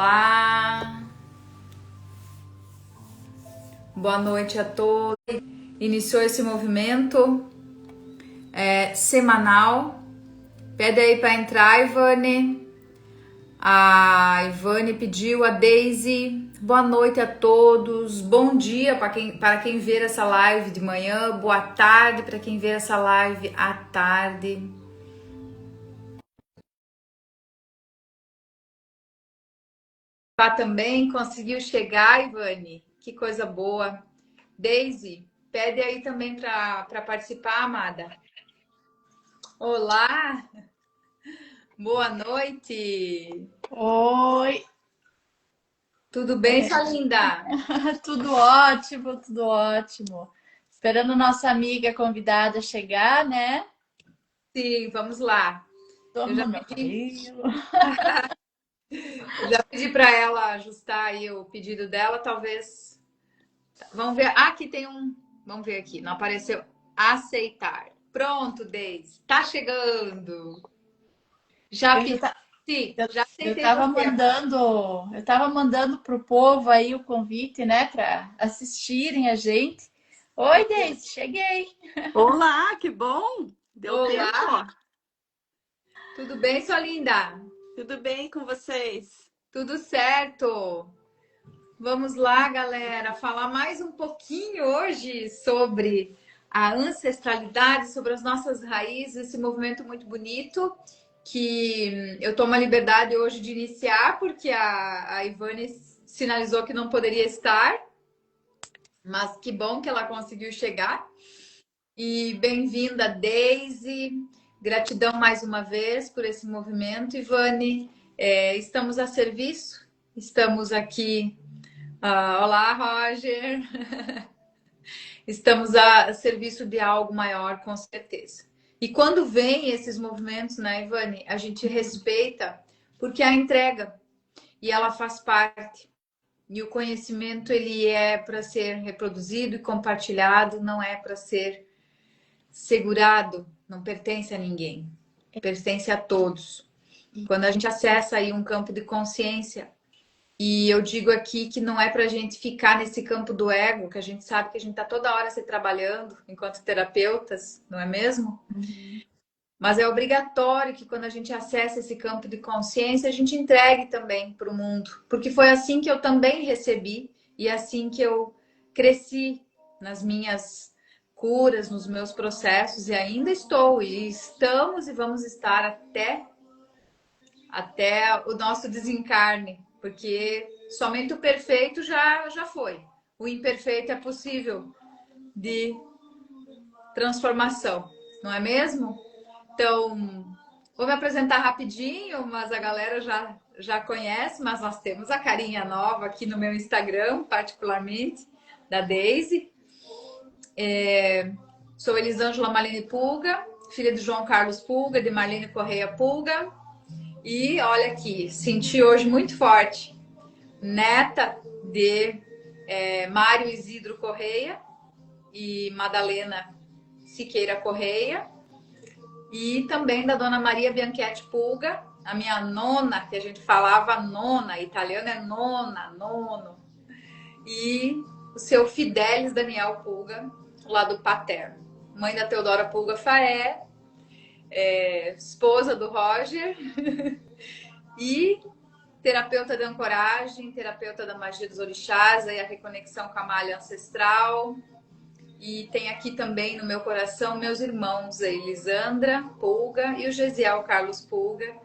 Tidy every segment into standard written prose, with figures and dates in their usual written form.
Olá, boa noite a todos. Iniciou esse movimento semanal. Pede aí para entrar, Ivane. A Ivane pediu, a Daisy. Boa noite a todos. Bom dia para quem ver essa live de manhã. Boa tarde para quem ver essa live à tarde. Também conseguiu chegar, Ivane. Que coisa boa. Daisy, pede aí também para participar, amada. Olá, boa noite. Oi, Tudo bem, sua linda? tudo ótimo, tudo ótimo. Esperando nossa amiga convidada chegar, né? Sim, vamos lá. Eu já Toma meu pedi, cabelo. já pedi para ela ajustar aí o pedido dela, talvez. Vamos ver. Ah, aqui tem um. Vamos ver aqui. Não apareceu. Aceitar. Pronto, Deise. Tá chegando. Já Eu já pedi. ta- Sim, eu, já eu aceitei tava você, amada. mandando, eu tava mandando pro povo aí o convite, né, para assistirem a gente. Oi, Deise, cheguei. Olá, que bom! Deu tempo? Olá, tudo bem, sua linda? Tudo bem com vocês? Tudo certo. Vamos lá, galera, falar mais um pouquinho hoje sobre a ancestralidade, sobre as nossas raízes, esse movimento muito bonito que eu tomo a liberdade hoje de iniciar, porque a Ivane sinalizou que não poderia estar, mas que bom que ela conseguiu chegar. E bem-vinda, Daisy. Gratidão mais uma vez por esse movimento, Ivane. Estamos a serviço, estamos aqui. Olá, Roger. Estamos a serviço de algo maior, com certeza. E quando vem esses movimentos, né, Ivane, a gente respeita, porque a entrega e ela faz parte. E o conhecimento ele é para ser reproduzido e compartilhado, não é para ser segurado, não pertence a ninguém, pertence a todos. Quando a gente acessa aí um campo de consciência, e eu digo aqui que não é para a gente ficar nesse campo do ego, que a gente sabe que a gente está toda hora se trabalhando enquanto terapeutas, não é mesmo? Mas é obrigatório que quando a gente acessa esse campo de consciência, a gente entregue também para o mundo, porque foi assim que eu também recebi e assim que eu cresci nas minhas curas, nos meus processos e ainda estou e estamos e vamos estar até o nosso desencarne, porque somente o perfeito já foi. O imperfeito é possível de transformação, não é mesmo? Então, vou me apresentar rapidinho, mas a galera já conhece, mas nós temos a carinha nova aqui no meu Instagram, particularmente, da Daisy. Sou Elisângela Marlene Pulga, filha de João Carlos Pulga, de Marlene Correia Pulga. E olha aqui, senti hoje muito forte, neta de Mário Isidro Correia e Madalena Siqueira Correia. E também da Dona Maria Bianchetti Pulga, a minha nona, que a gente falava nona, italiano é nona, nono. E o seu Fidelis Daniel Pulga, lá do paterno. Mãe da Teodora Pulga Faé, esposa do Roger e terapeuta da ancoragem, terapeuta da magia dos orixás, aí a reconexão com a malha ancestral. E tem aqui também no meu coração meus irmãos, a Elisandra Pulga e o Gesiel Carlos Pulga,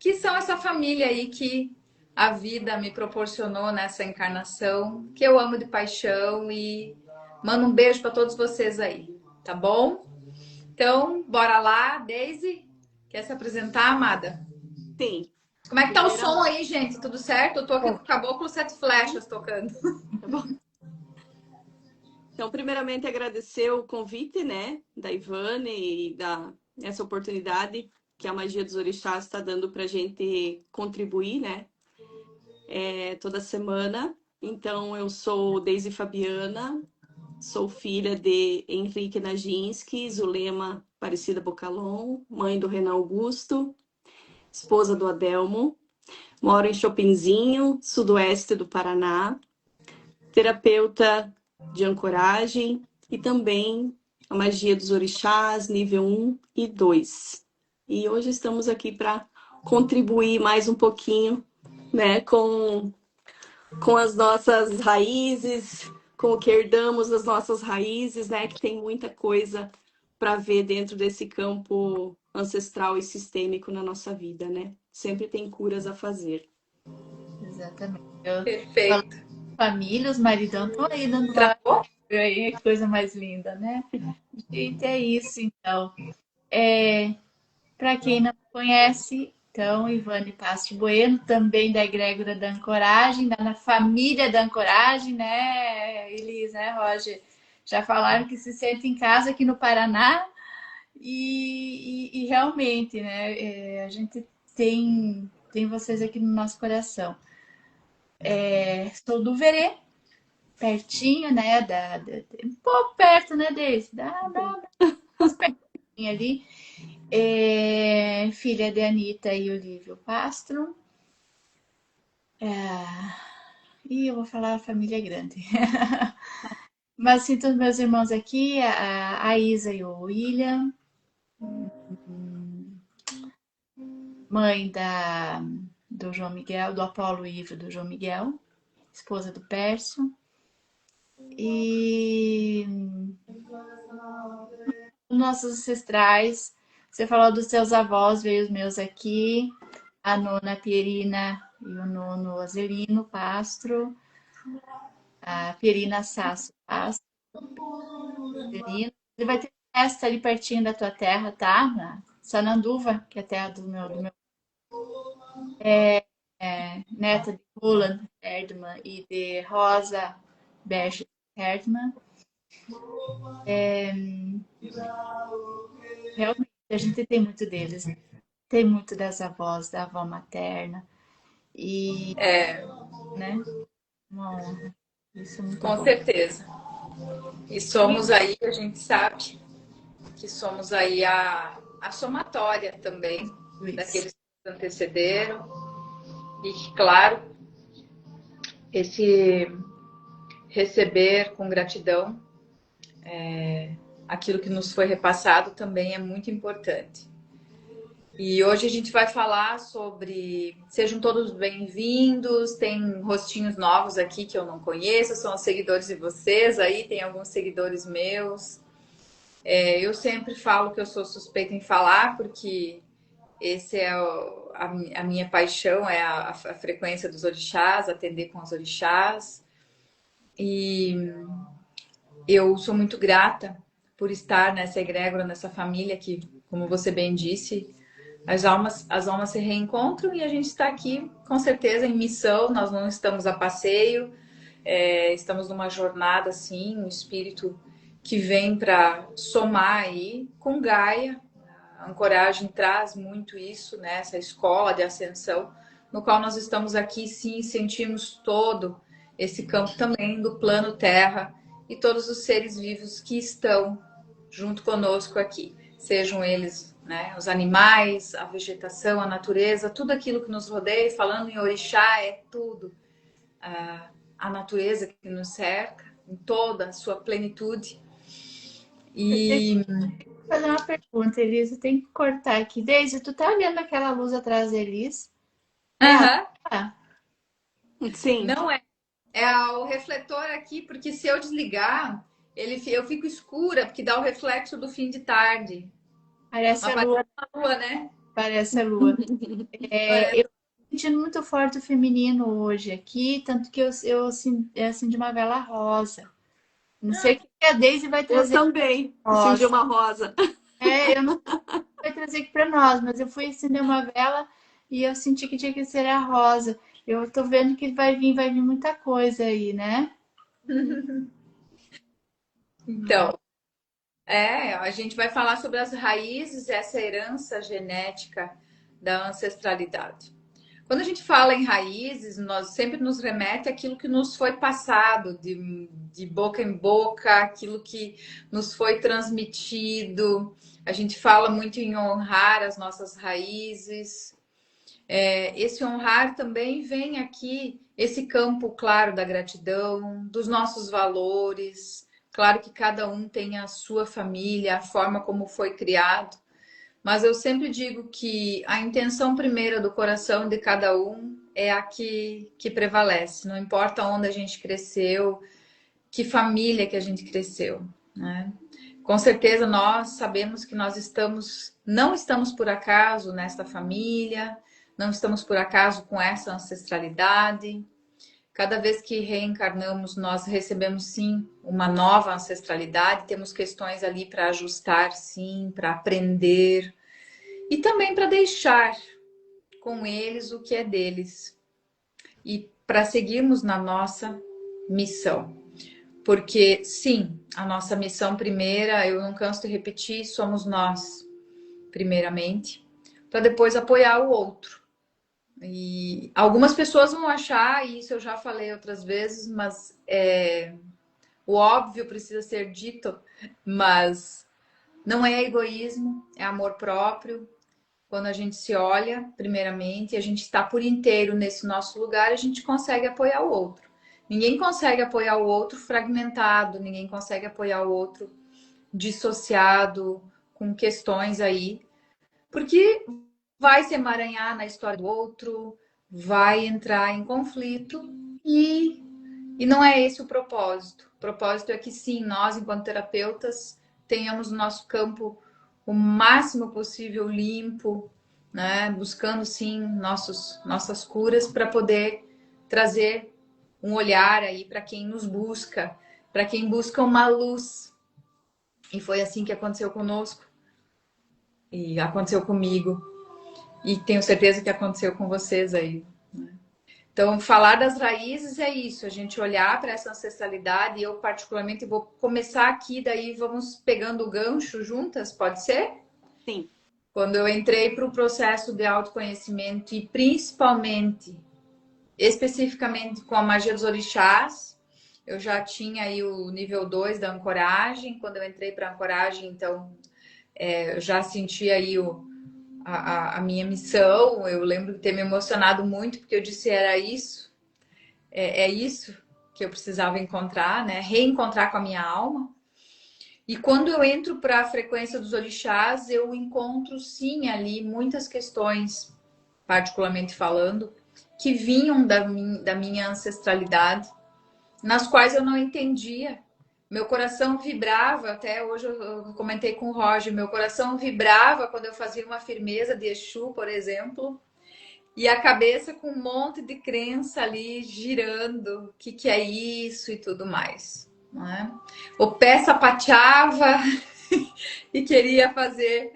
que são essa família aí que a vida me proporcionou nessa encarnação, que eu amo de paixão e mando um beijo para todos vocês aí, tá bom? Então, bora lá, Daisy, quer se apresentar, amada? Sim. Como é que tá o som Primeira... aí, gente? Tudo certo? Eu tô aqui com Pô, o Caboclo Sete Flechas tocando. Tá bom. Então, primeiramente, agradecer o convite, né, da Ivane e essa oportunidade que a Magia dos Orixás está dando para a gente contribuir, né, toda semana. Então, eu sou Deise Fabiana, sou filha de Henrique Naginski, Zulema Aparecida Bocalon, mãe do Renan Augusto, esposa do Adelmo. Moro em Chopinzinho, sudoeste do Paraná. Terapeuta de ancoragem e também a magia dos orixás, nível 1 e 2. E hoje estamos aqui para contribuir mais um pouquinho, né, com as nossas raízes, com o que herdamos das nossas raízes, né, que tem muita coisa para ver dentro desse campo ancestral e sistêmico na nossa vida, né? Sempre tem curas a fazer. Exatamente. Eu falo Perfeito. família, os maridão estão aí dando uma Travou? aí, que coisa mais linda, né? Gente, é isso então. Para quem não conhece, então, Ivane Passo Bueno, também da egrégora da Ancoragem, na família da Ancoragem, né, Elis, né, Roger? Já falaram que se sente em casa aqui no Paraná e realmente, né, a gente tem vocês aqui no nosso coração. Sou do Verê, pertinho, né, um pouco perto, né, desse, umas pertinho ali. Filha de Anitta e Olívio Pastro. E eu vou falar a família grande. Mas sinto os meus irmãos aqui, a Isa e o William, mãe do João Miguel, do Apolo Ivo do João Miguel, esposa do Pércio. E nossos ancestrais, você falou dos seus avós, veio os meus aqui, a nona Pierina e o nono Azelino Pastro, a Pierina Sasso Pastro, Azelino. Ele vai ter festa ali pertinho da tua terra, tá? Na Sananduva, que é a terra do meu neta de Roland Erdmann e de Rosa Berger Erdmann. Realmente, a gente tem muito deles, né? Tem muito das avós, da avó materna. E, É, né? Uma honra. Isso é muito com bom. certeza. E somos aí, a gente sabe que somos aí a somatória também Luiz. daqueles que nos antecederam. E que, claro, esse receber com gratidão aquilo que nos foi repassado também é muito importante. E hoje a gente vai falar sobre. Sejam todos bem-vindos. Tem rostinhos novos aqui que eu não conheço, são os seguidores de vocês aí, tem alguns seguidores meus. Eu sempre falo que eu sou suspeita em falar, porque esse é a minha paixão, é a frequência dos orixás, atender com os orixás. E eu sou muito grata por estar nessa egrégora, nessa família que, como você bem disse, as almas se reencontram e a gente está aqui com certeza em missão, nós não estamos a passeio, estamos numa jornada assim, um espírito que vem para somar aí com Gaia. A ancoragem traz muito isso, né? Essa escola de ascensão, no qual nós estamos aqui, sim, sentimos todo esse campo também do plano Terra e todos os seres vivos que estão junto conosco aqui, sejam eles, né, os animais, a vegetação, a natureza, tudo aquilo que nos rodeia. Falando em orixá, é tudo a natureza que nos cerca em toda a sua plenitude. Eu tenho E que fazer uma pergunta, Elis. Eu tenho que cortar aqui. Deise, tu tá olhando aquela luz atrás da Elis? É a aham, lua? Sim. não é o refletor aqui, porque se eu desligar, eu fico escura, porque dá o reflexo do fim de tarde. Parece Mas a parece lua, uma lua, né? parece a lua. Eu tô sentindo muito forte o feminino hoje aqui, tanto que eu acendi uma vela rosa. Não sei o que a Deise vai Eu trazer também pra acendi nós. uma rosa. Eu não sei o que vai trazer aqui para nós, mas eu fui acender uma vela e eu senti que tinha que ser a rosa. Eu tô vendo que vai vir muita coisa aí, né? Então, a gente vai falar sobre as raízes, essa herança genética da ancestralidade. Quando a gente fala em raízes, nós sempre nos remete àquilo que nos foi passado de boca em boca, aquilo que nos foi transmitido. A gente fala muito em honrar as nossas raízes. Esse honrar também vem aqui, esse campo claro da gratidão, dos nossos valores. Claro que cada um tem a sua família, a forma como foi criado, mas eu sempre digo que a intenção primeira do coração de cada um é a que prevalece. Não importa onde a gente cresceu, que família que a gente cresceu, né? Com certeza nós sabemos que não estamos por acaso nesta família, não estamos por acaso com essa ancestralidade. Cada vez que reencarnamos, nós recebemos sim uma nova ancestralidade, temos questões ali para ajustar, sim, para aprender e também para deixar com eles o que é deles e para seguirmos na nossa missão. Porque, sim, a nossa missão primeira, eu não canso de repetir, somos nós, primeiramente, para depois apoiar o outro. E algumas pessoas vão achar, e isso eu já falei outras vezes, mas o óbvio precisa ser dito, mas não é egoísmo, é amor próprio. Quando a gente se olha, primeiramente, e a gente está por inteiro nesse nosso lugar, a gente consegue apoiar o outro. Ninguém consegue apoiar o outro fragmentado, ninguém consegue apoiar o outro dissociado, com questões aí, porque vai se emaranhar na história do outro, vai entrar em conflito e não é esse o propósito. O propósito é que sim, nós, enquanto terapeutas, tenhamos o nosso campo o máximo possível limpo, né? Buscando sim nossas curas para poder trazer um olhar aí para quem nos busca, para quem busca uma luz. E foi assim que aconteceu conosco e aconteceu comigo e tenho certeza que aconteceu com vocês aí. Então, falar das raízes é isso, a gente olhar para essa ancestralidade. Eu particularmente vou começar aqui, daí vamos pegando o gancho juntas, pode ser? Sim. Quando eu entrei para o processo de autoconhecimento e principalmente, especificamente com a magia dos orixás, eu já tinha aí o nível 2 da ancoragem. Quando eu entrei para a ancoragem, então, eu já senti aí a minha missão. Eu lembro de ter me emocionado muito, porque eu disse, era isso, é isso que eu precisava encontrar, né? Reencontrar com a minha alma. E quando eu entro para a frequência dos orixás, eu encontro sim ali muitas questões, particularmente falando, que vinham da minha ancestralidade, nas quais eu não entendia. Meu coração vibrava, até hoje eu comentei com o Roger, meu coração vibrava quando eu fazia uma firmeza de Exu, por exemplo, e a cabeça com um monte de crença ali girando, o que é isso e tudo mais. Não é? O pé sapateava e queria fazer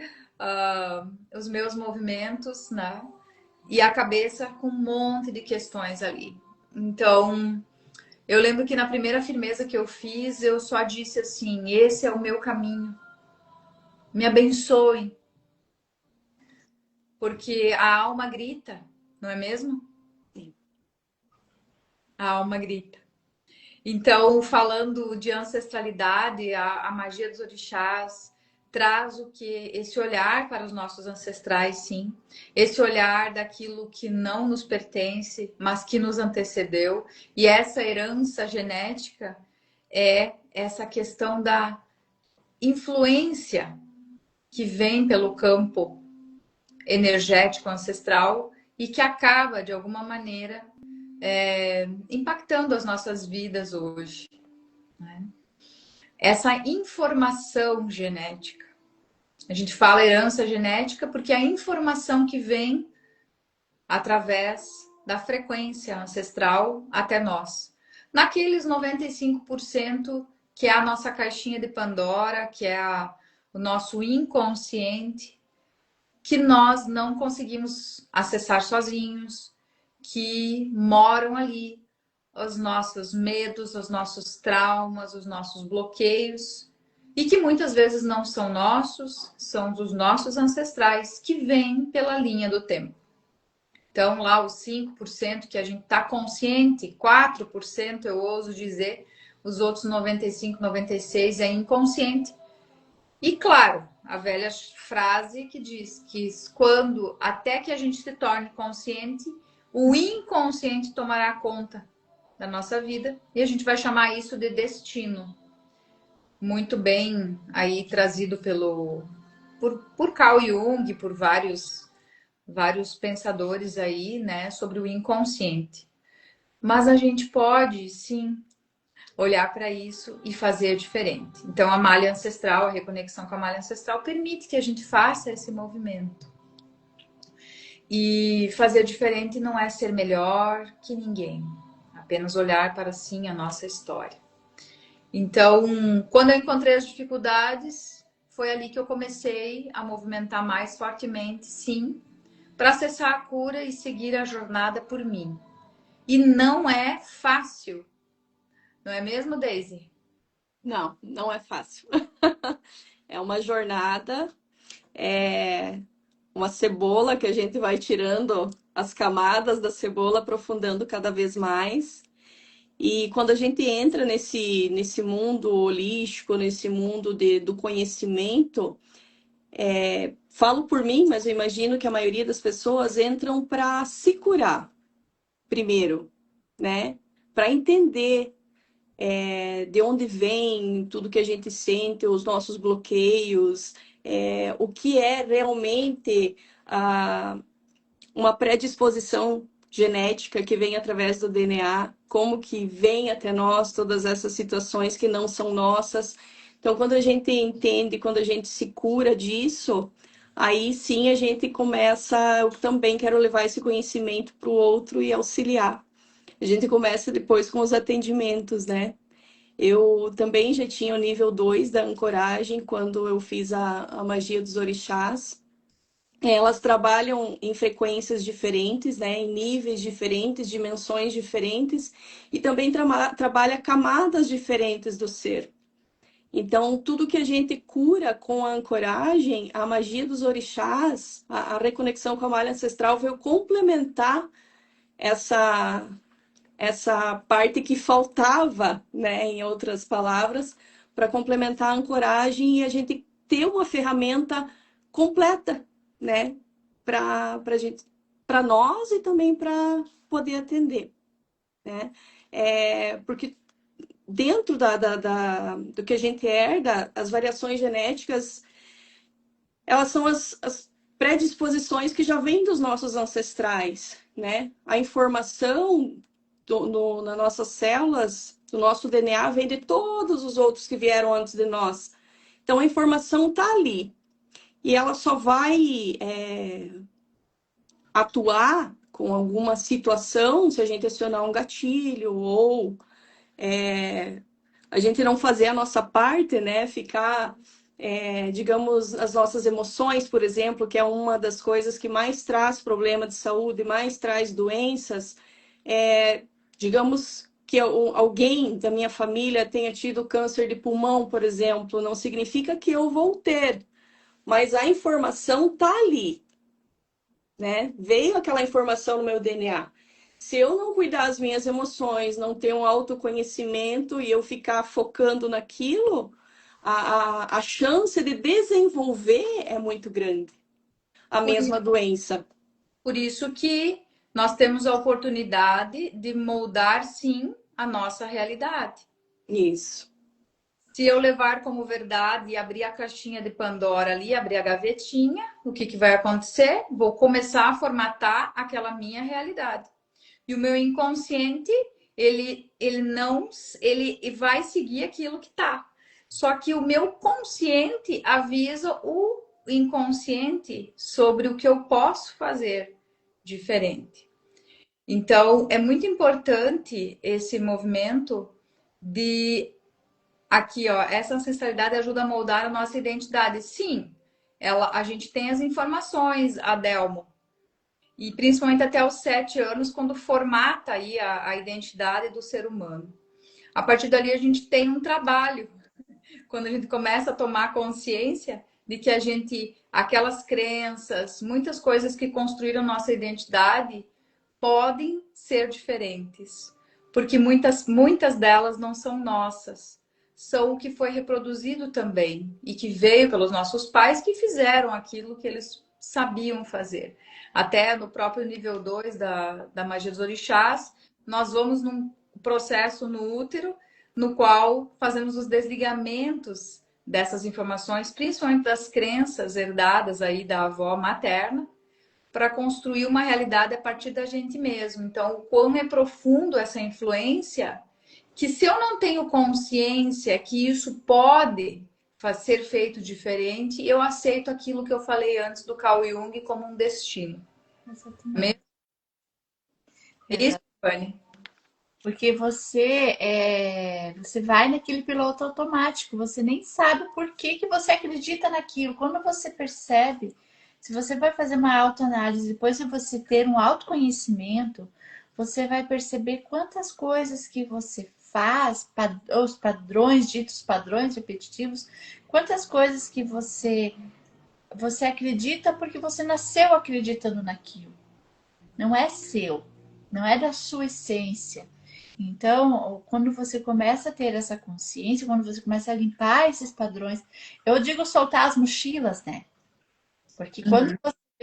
os meus movimentos, né? E a cabeça com um monte de questões ali. Então, eu lembro que na primeira firmeza que eu fiz, eu só disse assim, esse é o meu caminho. Me abençoe. Porque a alma grita, não é mesmo? Sim. A alma grita. Então, falando de ancestralidade, a magia dos orixás traz o que esse olhar para os nossos ancestrais, sim, esse olhar daquilo que não nos pertence, mas que nos antecedeu, e essa herança genética é essa questão da influência que vem pelo campo energético ancestral e que acaba de alguma maneira impactando as nossas vidas hoje, né? Essa informação genética. A gente fala herança genética porque é a informação que vem através da frequência ancestral até nós. Naqueles 95% que é a nossa caixinha de Pandora, que é o nosso inconsciente, que nós não conseguimos acessar sozinhos, que moram ali os nossos medos, os nossos traumas, os nossos bloqueios, e que muitas vezes não são nossos, são dos nossos ancestrais, que vêm pela linha do tempo. Então, lá os 5% que a gente está consciente, 4% eu ouso dizer, os outros 95, 96% é inconsciente. E claro, a velha frase que diz que quando até que a gente se torne consciente, o inconsciente tomará conta da nossa vida e a gente vai chamar isso de destino. Muito bem aí trazido por Carl Jung, por vários pensadores aí, né, sobre o inconsciente. Mas a gente pode, sim, olhar para isso e fazer diferente. Então, a malha ancestral, a reconexão com a malha ancestral, permite que a gente faça esse movimento. E fazer diferente não é ser melhor que ninguém, apenas olhar para, sim, a nossa história. Então, quando eu encontrei as dificuldades, foi ali que eu comecei a movimentar mais fortemente, sim, para acessar a cura e seguir a jornada por mim. E não é fácil, não é mesmo, Daisy? Não, não é fácil. É uma jornada, é uma cebola que a gente vai tirando as camadas da cebola, aprofundando cada vez mais. E quando a gente entra nesse mundo holístico, nesse mundo do conhecimento, falo por mim, mas eu imagino que a maioria das pessoas entram para se curar primeiro, né? Para entender de onde vem tudo que a gente sente, os nossos bloqueios, o que é realmente uma predisposição genética que vem através do DNA, como que vem até nós todas essas situações que não são nossas. Então, quando a gente entende, quando a gente se cura disso, aí sim a gente começa, eu também quero levar esse conhecimento para o outro e auxiliar. A gente começa depois com os atendimentos, né? Eu também já tinha o nível 2 da ancoragem quando eu fiz a magia dos orixás. Elas trabalham em frequências diferentes, né, em níveis diferentes, dimensões diferentes, e também trabalha camadas diferentes do ser. Então, tudo que a gente cura com a ancoragem, a magia dos orixás, a reconexão com a malha ancestral veio complementar essa, essa parte que faltava, né, em outras palavras, para complementar a ancoragem e a gente ter uma ferramenta completa, né, para gente, para nós e também para poder atender, né? Porque dentro do que a gente herda, as variações genéticas, elas são as predisposições que já vêm dos nossos ancestrais, né? A informação nas nossas células, do nosso DNA, vem de todos os outros que vieram antes de nós. Então, a informação está ali. E ela só vai atuar com alguma situação se a gente acionar um gatilho ou a gente não fazer a nossa parte, né? Ficar, digamos, as nossas emoções, por exemplo, que é uma das coisas que mais traz problema de saúde, mais traz doenças. Digamos que alguém da minha família tenha tido câncer de pulmão, por exemplo, não significa que eu vou ter, mas a informação está ali, né? Veio aquela informação no meu DNA. Se eu não cuidar das minhas emoções, não ter um autoconhecimento e eu ficar focando naquilo, a chance de desenvolver é muito grande. A mesma doença. Por isso que nós temos a oportunidade de moldar, sim, a nossa realidade. Isso. Se eu levar como verdade e abrir a caixinha de Pandora ali, abrir a gavetinha, o que vai acontecer? Vou começar a formatar aquela minha realidade. E o meu inconsciente, ele vai seguir aquilo que tá. Só que o meu consciente avisa o inconsciente sobre o que eu posso fazer diferente. Então, é muito importante esse movimento de aqui, ó, essa ancestralidade ajuda a moldar a nossa identidade. Sim, a gente tem as informações, Adelmo, e principalmente até os 7 anos, quando formata aí a identidade do ser humano. A partir dali a gente tem um trabalho, quando a gente começa a tomar consciência de que aquelas crenças, muitas coisas que construíram nossa identidade podem ser diferentes, porque muitas delas não são nossas. são o que foi reproduzido também e que veio pelos nossos pais que fizeram aquilo que eles sabiam fazer. Até no próprio nível 2 da magia dos orixás, nós vamos num processo no útero no qual fazemos os desligamentos dessas informações, principalmente das crenças herdadas aí da avó materna, para construir uma realidade a partir da gente mesmo. Então, o quão é profundo essa influência, que se eu não tenho consciência que isso pode ser feito diferente, eu aceito aquilo que eu falei antes do Carl Jung como um destino. Exatamente. É isso, Fanny? Porque você vai naquele piloto automático, você nem sabe por que que você acredita naquilo. Quando você percebe, se você vai fazer uma autoanálise, depois de você ter um autoconhecimento, você vai perceber quantas coisas que você faz, os padrões, ditos padrões repetitivos, quantas coisas que você acredita porque você nasceu acreditando naquilo. Não é seu, não é da sua essência. Então, quando você começa a ter essa consciência, quando você começa a limpar esses padrões, eu digo soltar as mochilas, né? Porque quando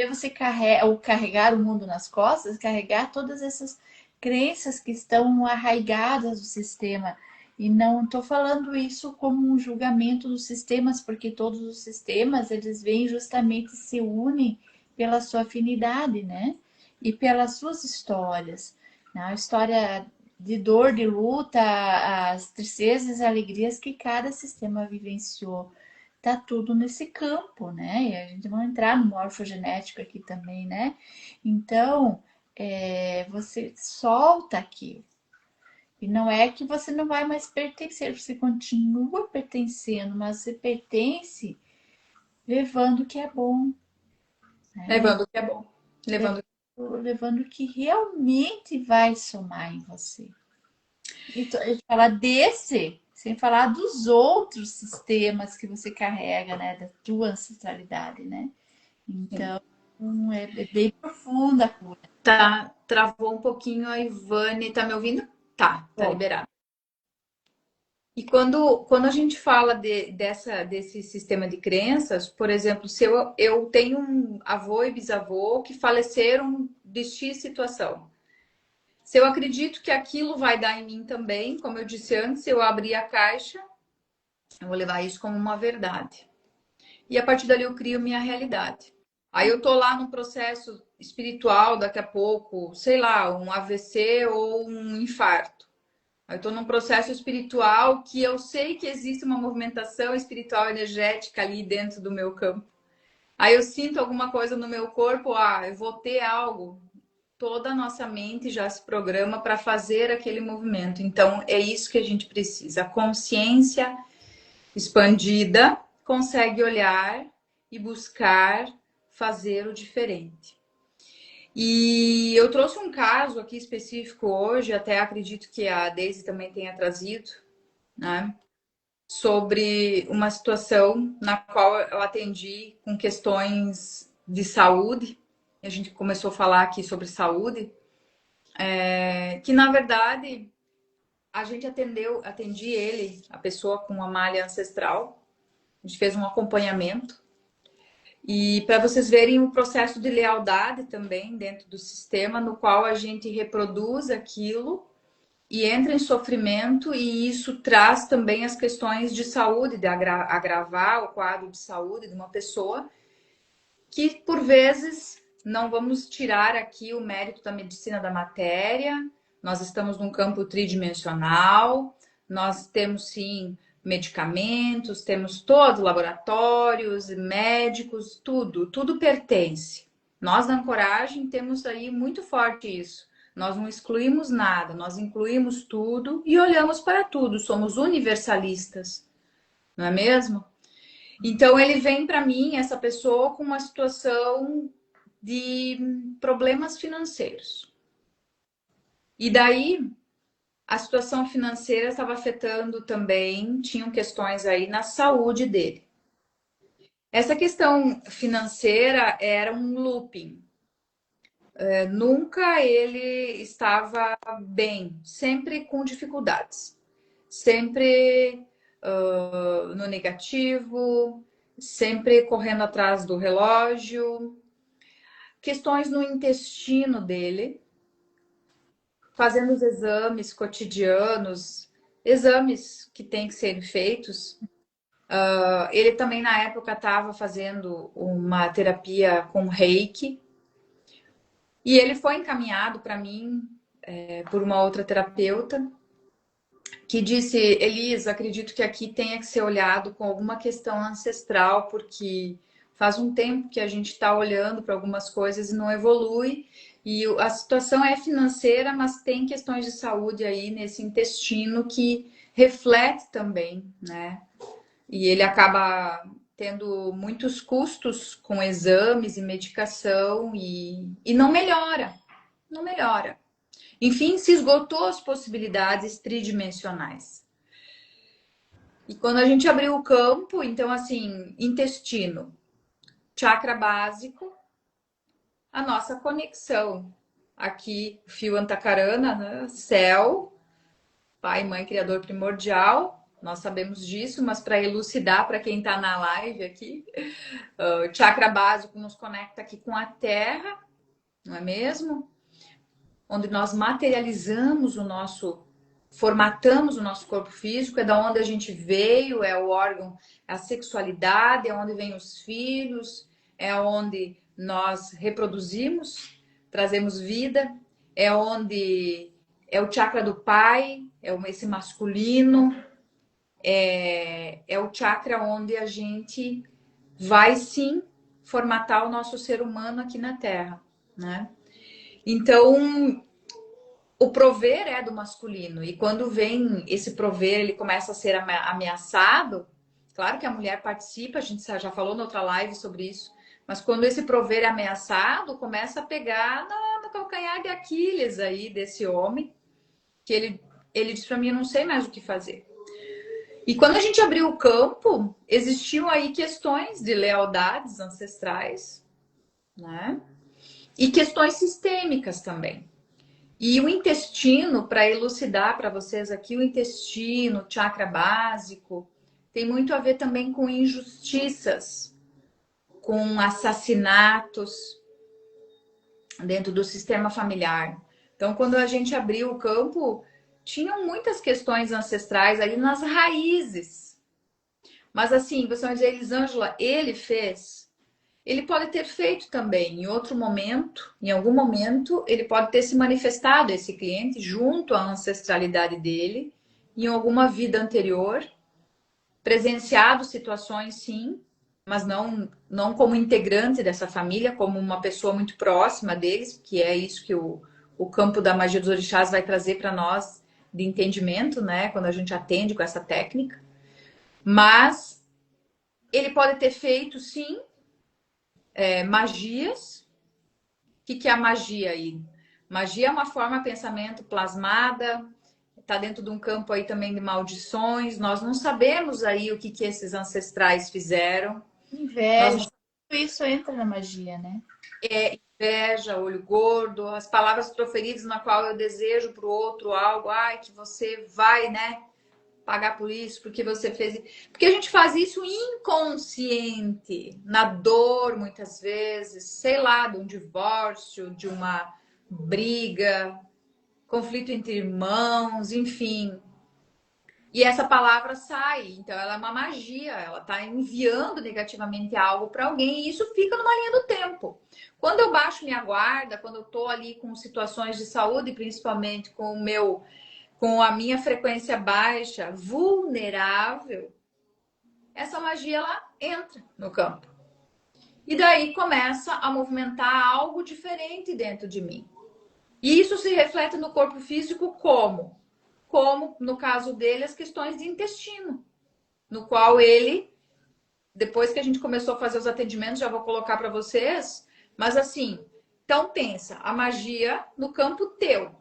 você carrega, ou carregar o mundo nas costas, carregar todas essas crenças que estão arraigadas do sistema. E não estou falando isso como um julgamento dos sistemas, porque todos os sistemas, eles vêm justamente se unem pela sua afinidade, né? E pelas suas histórias. A história de dor, de luta, as tristezas e alegrias que cada sistema vivenciou. Tá tudo nesse campo, né? E a gente vai entrar no morfogenético aqui também, né? Então, você solta aqui. E não é que você não vai mais pertencer, você continua pertencendo, mas você pertence levando o que é bom, né? Levando o que é bom. Levando o que realmente vai somar em você. E a gente fala desse, sem falar dos outros sistemas que você carrega, né? Da tua ancestralidade, né? Então, é bem profunda a cura. Tá, travou um pouquinho a Ivane. Tá me ouvindo? Tá Bom, liberado. E quando a gente fala desse sistema de crenças, por exemplo, se eu tenho um avô e bisavô que faleceram de X situação. Se eu acredito que aquilo vai dar em mim também, como eu disse antes, eu abrir a caixa, eu vou levar isso como uma verdade. E a partir dali eu crio minha realidade. Aí eu tô lá num processo espiritual daqui a pouco, sei lá, um AVC ou um infarto. Eu estou num processo espiritual que eu sei que existe uma movimentação espiritual energética ali dentro do meu campo. Aí eu sinto alguma coisa no meu corpo, eu vou ter algo. Toda a nossa mente já se programa para fazer aquele movimento. Então é isso que a gente precisa. A consciência expandida consegue olhar e buscar fazer o diferente. E eu trouxe um caso aqui específico hoje, até acredito que a Daisy também tenha trazido, né? Sobre uma situação na qual eu atendi com questões de saúde. A gente começou a falar aqui sobre saúde, que na verdade a gente atendi ele, a pessoa com uma malha ancestral. A gente fez um acompanhamento. E para vocês verem o processo de lealdade também dentro do sistema, no qual a gente reproduz aquilo e entra em sofrimento, e isso traz também as questões de saúde, de agravar o quadro de saúde de uma pessoa, que por vezes não vamos tirar aqui o mérito da medicina da matéria, nós estamos num campo tridimensional, nós temos sim medicamentos, temos todos laboratórios, médicos, tudo pertence. Nós da Ancoragem temos aí muito forte isso. Nós não excluímos nada, nós incluímos tudo e olhamos para tudo, somos universalistas, não é mesmo? Então ele vem para mim, essa pessoa, com uma situação de problemas financeiros. E daí a situação financeira estava afetando também, tinham questões aí na saúde dele. Essa questão financeira era um looping. Nunca ele estava bem, sempre com dificuldades. Sempre no negativo, sempre correndo atrás do relógio, questões no intestino dele, fazendo os exames cotidianos, exames que têm que ser feitos. Ele também, na época, estava fazendo uma terapia com reiki. E ele foi encaminhado para mim por uma outra terapeuta que disse: Elisa, acredito que aqui tenha que ser olhado com alguma questão ancestral, porque faz um tempo que a gente está olhando para algumas coisas e não evolui. E a situação é financeira, mas tem questões de saúde aí nesse intestino que reflete também, né? E ele acaba tendo muitos custos com exames e medicação e não melhora, não melhora. Enfim, se esgotou as possibilidades tridimensionais. E quando a gente abriu o campo, então assim, intestino, chakra básico, a nossa conexão. Aqui, fio antacarana, né? Céu, pai, mãe, criador primordial. Nós sabemos disso, mas para elucidar para quem está na live aqui, o chakra básico nos conecta aqui com a Terra, não é mesmo? Onde nós materializamos o nosso, formatamos o nosso corpo físico, é da onde a gente veio, é o órgão, a sexualidade, é onde vêm os filhos, é onde nós reproduzimos, trazemos vida, é onde é o chakra do pai, é esse masculino, é o chakra onde a gente vai sim formatar o nosso ser humano aqui na Terra, né? Então, o prover é do masculino, e quando vem esse prover, ele começa a ser ameaçado. Claro que a mulher participa, a gente já falou na outra live sobre isso, mas quando esse prover é ameaçado, começa a pegar no calcanhar de Aquiles aí desse homem, que ele diz para mim: eu não sei mais o que fazer. E quando a gente abriu o campo, existiam aí questões de lealdades ancestrais, né? E questões sistêmicas também. E o intestino, para elucidar para vocês aqui, o intestino, chakra básico, tem muito a ver também com injustiças, com assassinatos dentro do sistema familiar. Então, quando a gente abriu o campo, tinham muitas questões ancestrais ali nas raízes. Mas assim, você vai dizer: Elisângela, ele fez? Ele pode ter feito também em outro momento, em algum momento, ele pode ter se manifestado, esse cliente, junto à ancestralidade dele, em alguma vida anterior, presenciado situações, sim, mas não como integrante dessa família, como uma pessoa muito próxima deles, que é isso que o campo da magia dos orixás vai trazer para nós de entendimento, né? Quando a gente atende com essa técnica. Mas ele pode ter feito, sim, magias. O que é a magia aí? Magia é uma forma de pensamento plasmada, está dentro de um campo aí também de maldições. Nós não sabemos aí o que esses ancestrais fizeram. Inveja, tudo isso entra na magia, né? Inveja, olho gordo, as palavras proferidas na qual eu desejo para o outro algo, ai, que você vai, né, pagar por isso, porque você fez. Porque a gente faz isso inconsciente, na dor, muitas vezes, sei lá, de um divórcio, de uma briga, conflito entre irmãos, enfim. E essa palavra sai, então ela é uma magia, ela está enviando negativamente algo para alguém, e isso fica numa linha do tempo. Quando eu baixo minha guarda, quando eu estou ali com situações de saúde, principalmente com a minha frequência baixa, vulnerável, essa magia ela entra no campo. E daí começa a movimentar algo diferente dentro de mim. E isso se reflete no corpo físico como? Como, no caso dele, as questões de intestino, no qual ele, depois que a gente começou a fazer os atendimentos, já vou colocar para vocês, mas assim, então pensa, a magia no campo teu,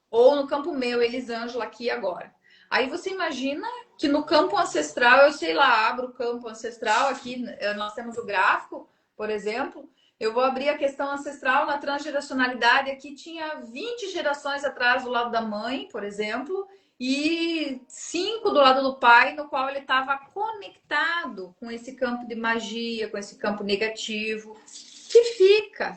ou no campo meu, Elisângela, aqui agora. Aí você imagina que no campo ancestral, eu sei lá, abro o campo ancestral, aqui nós temos o gráfico, por exemplo, Eu vou abrir a questão ancestral na transgeracionalidade. Aqui tinha 20 gerações atrás do lado da mãe, por exemplo, e 5 do lado do pai, no qual ele estava conectado com esse campo de magia, com esse campo negativo, que fica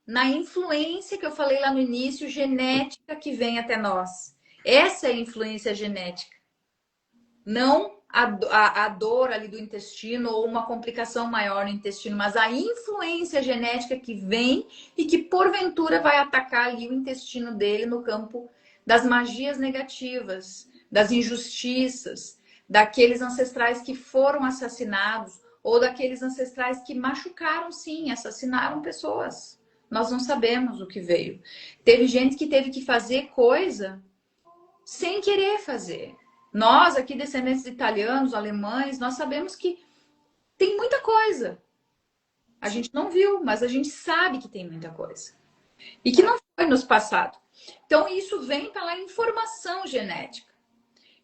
na influência que eu falei lá no início, genética que vem até nós. Essa é a influência genética. Não a dor ali do intestino ou uma complicação maior no intestino, mas a influência genética que vem e que porventura vai atacar ali o intestino dele no campo das magias negativas, das injustiças, daqueles ancestrais que foram assassinados ou daqueles ancestrais que machucaram, sim, assassinaram pessoas. Nós não sabemos o que veio. Teve gente que teve que fazer coisa sem querer fazer. Nós, aqui, descendentes de italianos, alemães, nós sabemos que tem muita coisa. A gente não viu, mas a gente sabe que tem muita coisa. E que não foi nos passado. Então, isso vem pela informação genética.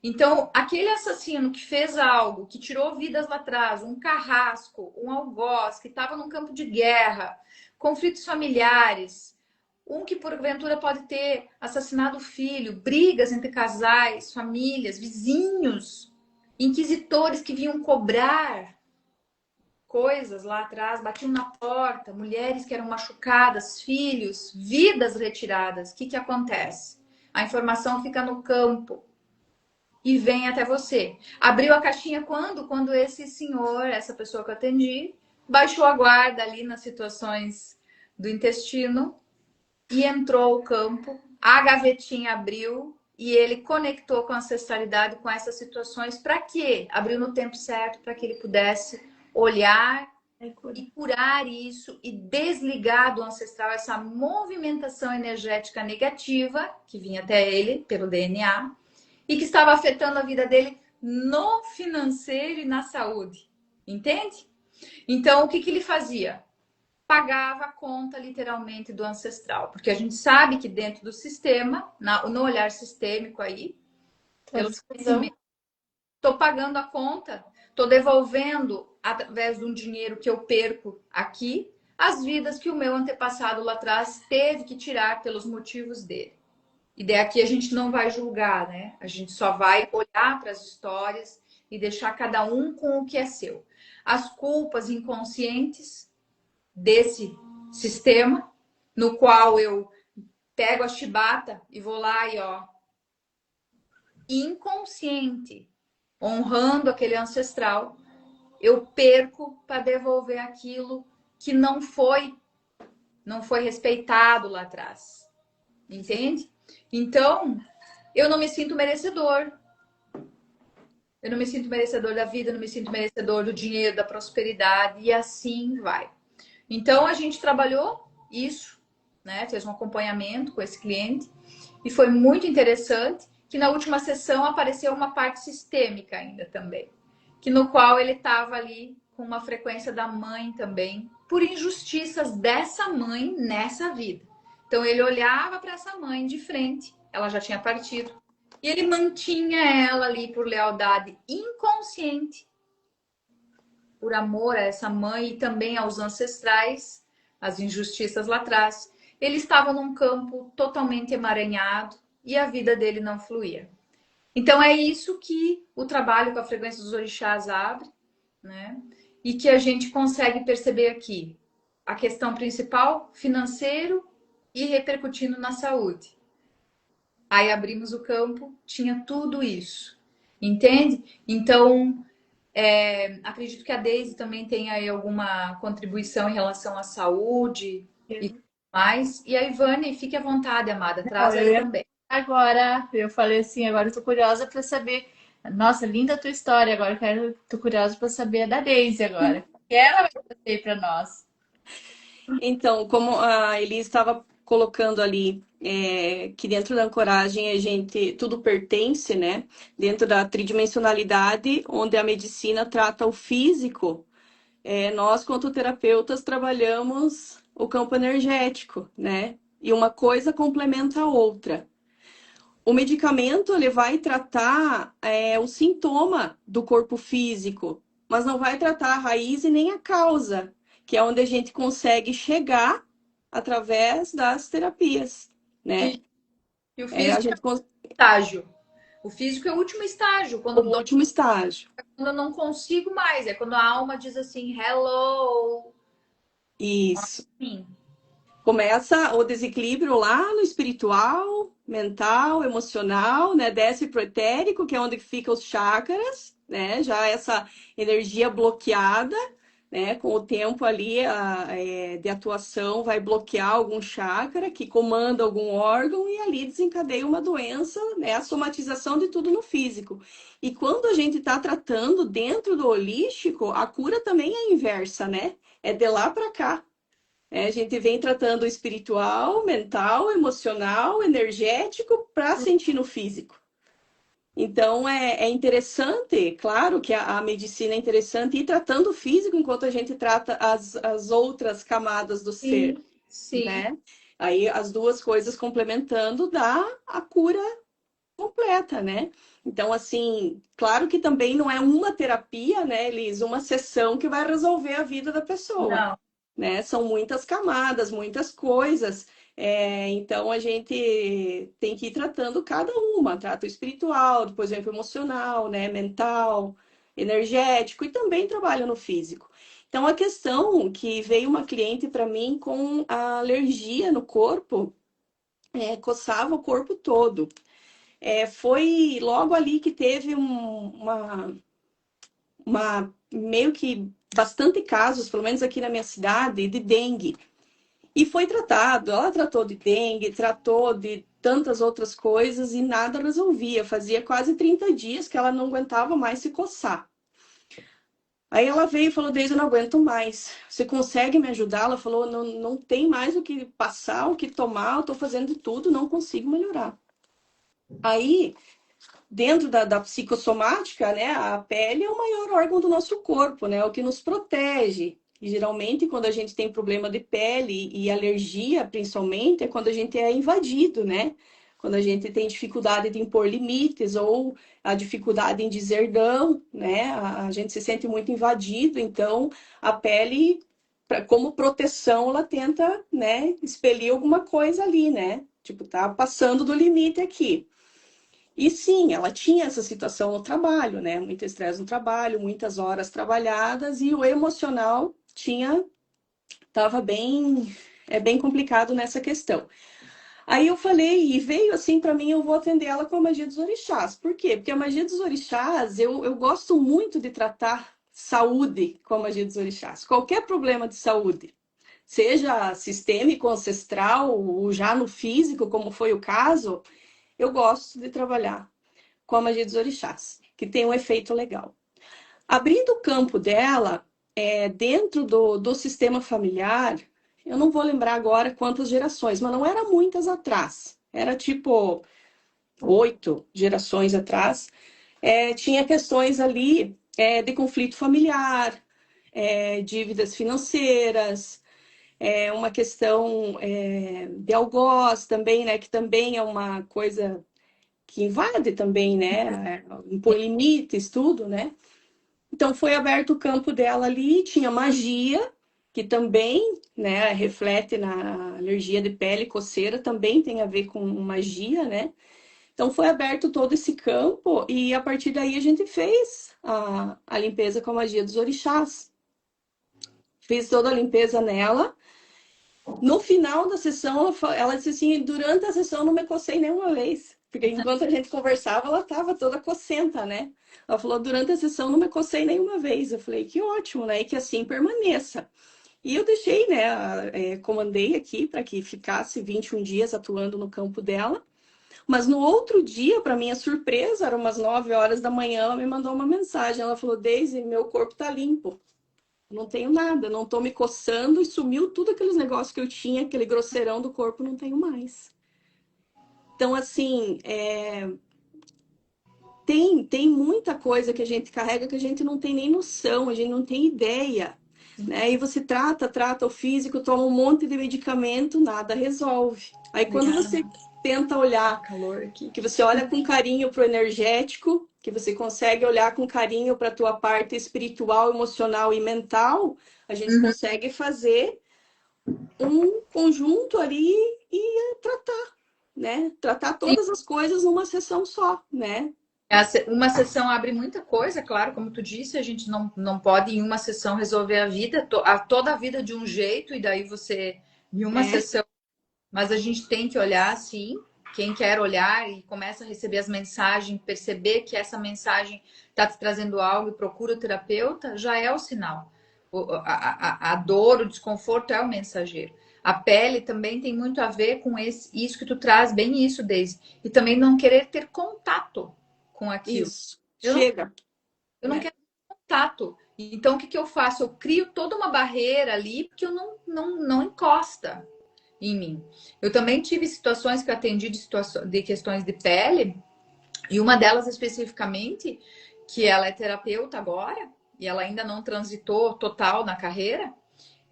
Então, aquele assassino que fez algo, que tirou vidas lá atrás, um carrasco, um algoz, que estava num campo de guerra, conflitos familiares, um que porventura pode ter assassinado o filho, brigas entre casais, famílias, vizinhos, inquisitores que vinham cobrar coisas lá atrás, batiam na porta, mulheres que eram machucadas, filhos, vidas retiradas. O que acontece? A informação fica no campo e vem até você. Abriu a caixinha quando? Quando esse senhor, essa pessoa que eu atendi, baixou a guarda ali nas situações do intestino e entrou o campo, a gavetinha abriu e ele conectou com a ancestralidade, com essas situações. Para quê? Abriu no tempo certo para que ele pudesse olhar e curar isso e desligar do ancestral essa movimentação energética negativa que vinha até ele pelo DNA e que estava afetando a vida dele no financeiro e na saúde. Entende? Então, o que ele fazia? Pagava a conta literalmente do ancestral, porque a gente sabe que dentro do sistema, no olhar sistêmico aí, pelos conhecimentos, estou pagando a conta, estou devolvendo através de um dinheiro que eu perco aqui, as vidas que o meu antepassado lá atrás teve que tirar pelos motivos dele. E daqui a gente não vai julgar, né? A gente só vai olhar para as histórias e deixar cada um com o que é seu. As culpas inconscientes desse sistema, no qual eu pego a chibata e vou lá e ó, inconsciente, honrando aquele ancestral, eu perco para devolver aquilo que não foi respeitado lá atrás. Entende? Então, eu não me sinto merecedor. Eu não me sinto merecedor da vida, eu não me sinto merecedor do dinheiro, da prosperidade, e assim vai. Então, a gente trabalhou isso, né? Fez um acompanhamento com esse cliente e foi muito interessante que na última sessão apareceu uma parte sistêmica ainda também, que no qual ele estava ali com uma frequência da mãe também, por injustiças dessa mãe nessa vida. Então, ele olhava para essa mãe de frente, ela já tinha partido, e ele mantinha ela ali por lealdade inconsciente, por amor a essa mãe e também aos ancestrais, as injustiças lá atrás. Ele estava num campo totalmente emaranhado e a vida dele não fluía. Então é isso que o trabalho com a frequência dos orixás abre, né? E que a gente consegue perceber aqui. A questão principal, financeiro e repercutindo na saúde. Aí abrimos o campo, tinha tudo isso. Entende? Então, acredito que a Deise também tem aí alguma contribuição em relação à saúde e tudo mais. E a Ivane, fique à vontade, amada, traz aí também. Agora, eu falei assim, agora eu tô curiosa para saber. Nossa, linda a tua história. Agora tô curiosa para saber a da Deise agora. O que ela vai trazer para nós? Então, como a Elis estava colocando ali, que dentro da ancoragem a gente tudo pertence, né? Dentro da tridimensionalidade, onde a medicina trata o físico, nós, quanto terapeutas, trabalhamos o campo energético, né? E uma coisa complementa a outra. O medicamento ele vai tratar o sintoma do corpo físico, mas não vai tratar a raiz e nem a causa. que é onde a gente consegue chegar através das terapias, né? E o A físico gente é o estágio. O físico é o último estágio, o último estágio. quando eu não consigo mais, é quando a alma diz assim, hello. Isso. Sim. Começa o desequilíbrio lá no espiritual, mental, emocional, né? Desce pro etérico, que é onde fica os chakras, né? Já essa energia bloqueada, né? Com o tempo ali de atuação vai bloquear algum chakra que comanda algum órgão e ali desencadeia uma doença, né? A somatização de tudo no físico. E quando a gente está tratando dentro do holístico, a cura também é inversa, né? É de lá para cá. A gente vem tratando o espiritual, mental, emocional, energético para sentir no físico. Então é interessante, claro que a medicina é interessante ir tratando o físico enquanto a gente trata as outras camadas do ser, Sim. né? Aí as duas coisas complementando dá a cura completa, né? Então, assim, claro que também não é uma terapia, né, Elis? Uma sessão que vai resolver a vida da pessoa. Não. Né? São muitas camadas, muitas coisas. Então a gente tem que ir tratando cada uma, trata o espiritual, depois vem o emocional, né? Mental, energético e também trabalha no físico. Então a questão que veio uma cliente para mim com a alergia no corpo, coçava o corpo todo. Foi logo ali que teve uma meio que bastante casos, pelo menos aqui na minha cidade, de dengue. E foi tratado, ela tratou de dengue, tratou de tantas outras coisas e nada resolvia. Fazia quase 30 dias que ela não aguentava mais se coçar. Aí ela veio e falou, Deise, eu não aguento mais. Você consegue me ajudar? Ela falou, não tem mais o que passar, o que tomar, eu tô fazendo de tudo, não consigo melhorar. Aí, dentro da psicossomática, né, a pele é o maior órgão do nosso corpo, né, é o que nos protege. E, geralmente, quando a gente tem problema de pele e alergia, principalmente, é quando a gente é invadido, né? Quando a gente tem dificuldade de impor limites ou a dificuldade em dizer não, né? A gente se sente muito invadido, então a pele, como proteção, ela tenta, né, expelir alguma coisa ali, né? Tipo, tá passando do limite aqui. E sim, ela tinha essa situação no trabalho, né? Muito estresse no trabalho, muitas horas trabalhadas e o emocional estava bem complicado nessa questão. Aí eu falei, e veio assim para mim, eu vou atender ela com a magia dos orixás. Por quê? Porque a magia dos orixás, eu gosto muito de tratar saúde com a magia dos orixás. Qualquer problema de saúde, seja sistêmico, ancestral, ou já no físico, como foi o caso, eu gosto de trabalhar com a magia dos orixás, que tem um efeito legal. Abrindo o campo dela, dentro do sistema familiar, eu não vou lembrar agora quantas gerações, mas não era muitas atrás. Era tipo 8 gerações atrás. Tinha questões ali de conflito familiar, dívidas financeiras, uma questão de algoz também, né? Que também é uma coisa que invade também, né? Impõe limites, tudo, né? Então foi aberto o campo dela ali, tinha magia, que também, né, reflete na alergia de pele, coceira, também tem a ver com magia, né? Então foi aberto todo esse campo e a partir daí a gente fez a limpeza com a magia dos orixás. Fiz toda a limpeza nela. No final da sessão, ela disse assim, durante a sessão eu não me cocei nenhuma vez. Porque enquanto a gente conversava, ela estava toda cocenta, né? Ela falou, durante a sessão não me cocei nenhuma vez. Eu falei, que ótimo, né? E que assim permaneça. E eu deixei, né? Comandei aqui para que ficasse 21 dias atuando no campo dela. Mas no outro dia, para minha surpresa, eram umas 9 horas da manhã, ela me mandou uma mensagem. Ela falou, Deise, meu corpo tá limpo. Não tenho nada, não tô me coçando e sumiu tudo aqueles negócios que eu tinha, aquele grosseirão do corpo, não tenho mais. Então, assim, tem muita coisa que a gente carrega que a gente não tem nem noção, a gente não tem ideia. Né? E você trata o físico, toma um monte de medicamento, nada resolve. Aí quando você tenta olhar, que você olha com carinho para o energético, que você consegue olhar com carinho para a tua parte espiritual, emocional e mental, a gente Uhum. consegue fazer um conjunto ali e tratar, né? Tratar Sim. todas as coisas numa sessão só, né? Uma sessão abre muita coisa, claro, como tu disse, a gente não pode em uma sessão resolver a vida, toda a vida de um jeito, e daí você, em uma É, sessão, mas a gente tem que olhar assim, quem quer olhar e começa a receber as mensagens, perceber que essa mensagem está te trazendo algo e procura o terapeuta, já é o sinal. A dor, o desconforto é o mensageiro. A pele também tem muito a ver com isso que tu traz, bem isso, Deise. E também não querer ter contato com aquilo. isso. Eu não, Chega, eu não né? quero contato. Então, o que, que eu faço? Eu crio toda uma barreira ali, porque eu não encosta em mim. Eu também tive situações que eu atendi de questões de pele, e uma delas especificamente, que ela é terapeuta agora, e ela ainda não transitou total na carreira,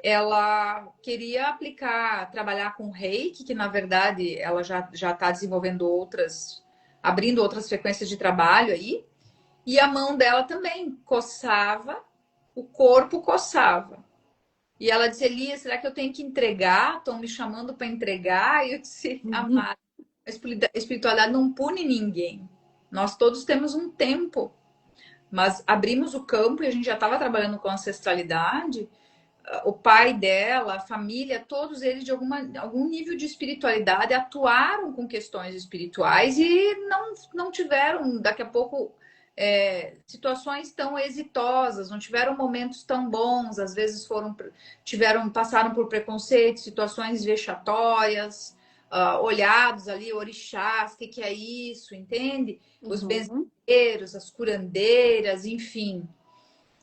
ela queria aplicar, trabalhar com reiki, que na verdade ela já está desenvolvendo outras, abrindo outras frequências de trabalho aí, e a mão dela também coçava, o corpo coçava. E ela disse, Elia, será que eu tenho que entregar? Estão me chamando para entregar? E eu disse, Uhum. amada, a espiritualidade não pune ninguém. Nós todos temos um tempo, mas abrimos o campo e a gente já estava trabalhando com ancestralidade. O pai dela, a família, todos eles de algum nível de espiritualidade atuaram com questões espirituais e não tiveram, daqui a pouco, situações tão exitosas, não tiveram momentos tão bons, às vezes passaram por preconceito, situações vexatórias, olhados ali, orixás, o que, que é isso, entende? Os Uhum. benzedeiros, as curandeiras, enfim,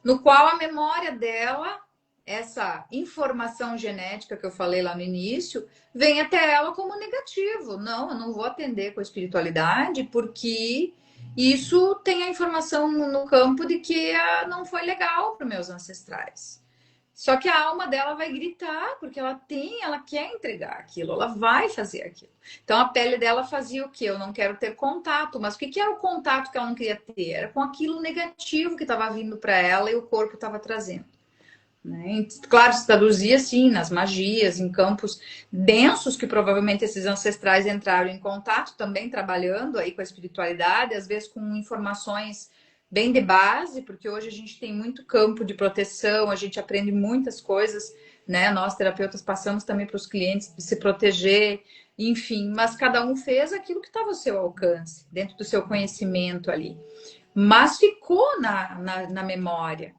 no qual a memória dela, essa informação genética que eu falei lá no início, vem até ela como negativo. Não, eu não vou atender com a espiritualidade porque isso tem a informação no campo de que não foi legal para os meus ancestrais. Só que a alma dela vai gritar, porque ela quer entregar aquilo, ela vai fazer aquilo. Então a pele dela fazia o quê? Eu não quero ter contato, mas o que era o contato que ela não queria ter? Era com aquilo negativo que estava vindo para ela e o corpo estava trazendo. Né? Claro, se traduzia assim nas magias, em campos densos que provavelmente esses ancestrais entraram em contato, também trabalhando aí com a espiritualidade, às vezes com informações bem de base, porque hoje a gente tem muito campo de proteção, a gente aprende muitas coisas, né? Nós terapeutas passamos também para os clientes de se proteger, enfim, mas cada um fez aquilo que estava ao seu alcance, dentro do seu conhecimento ali. Mas ficou na memória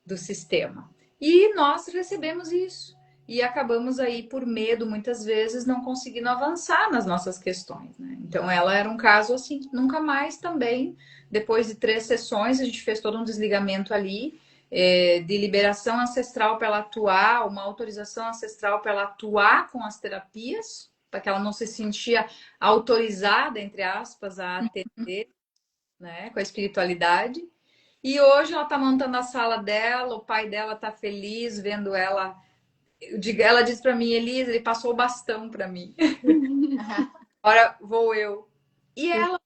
do sistema. E nós recebemos isso. E acabamos aí, por medo, muitas vezes, não conseguindo avançar nas nossas questões. Né? Então, ela era um caso assim, nunca mais também. Depois de 3 sessões, a gente fez todo um desligamento ali, de liberação ancestral para ela atuar, uma autorização ancestral para ela atuar com as terapias, para que ela não se sentia autorizada, entre aspas, a atender, né, com a espiritualidade. E hoje ela tá montando a sala dela, o pai dela tá feliz vendo ela. Ela disse para mim, Elisa, ele passou o bastão para mim. Agora vou eu. E ela,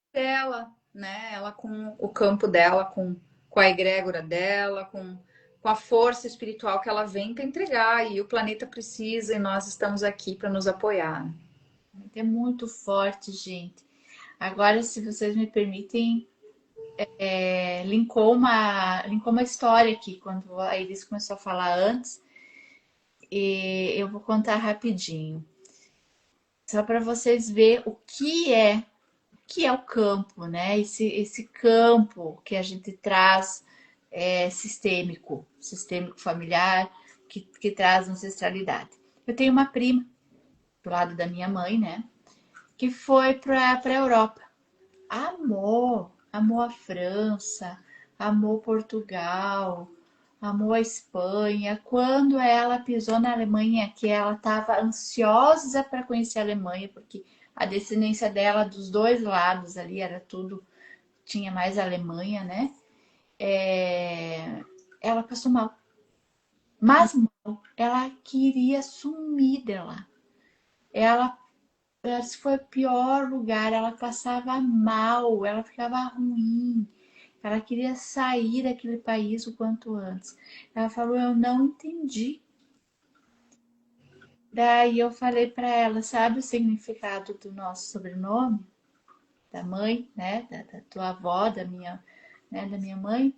né? Ela com o campo dela, com a egrégora dela, com a força espiritual que ela vem para entregar. E o planeta precisa, e nós estamos aqui para nos apoiar. É muito forte, gente. Agora, se vocês me permitem, linkou uma história aqui, quando a Iris começou a falar antes, e eu vou contar rapidinho. Só para vocês verem o que é o campo, né? Esse campo que a gente traz sistêmico familiar, que traz ancestralidade. Eu tenho uma prima do lado da minha mãe, né? Que foi para a Europa. Amou a França, amou Portugal, amou a Espanha. Quando ela pisou na Alemanha, que ela estava ansiosa para conhecer a Alemanha, porque a descendência dela dos dois lados ali era tudo, tinha mais Alemanha, né? Ela passou mal. Mas mal, ela queria sumir dela. Ela Esse foi o pior lugar, ela passava mal, ela ficava ruim, Ela queria sair daquele país o quanto antes. Ela falou, eu não entendi. Daí eu falei para ela, sabe o significado do nosso sobrenome? Da mãe, né? Da tua avó, né? Da minha mãe?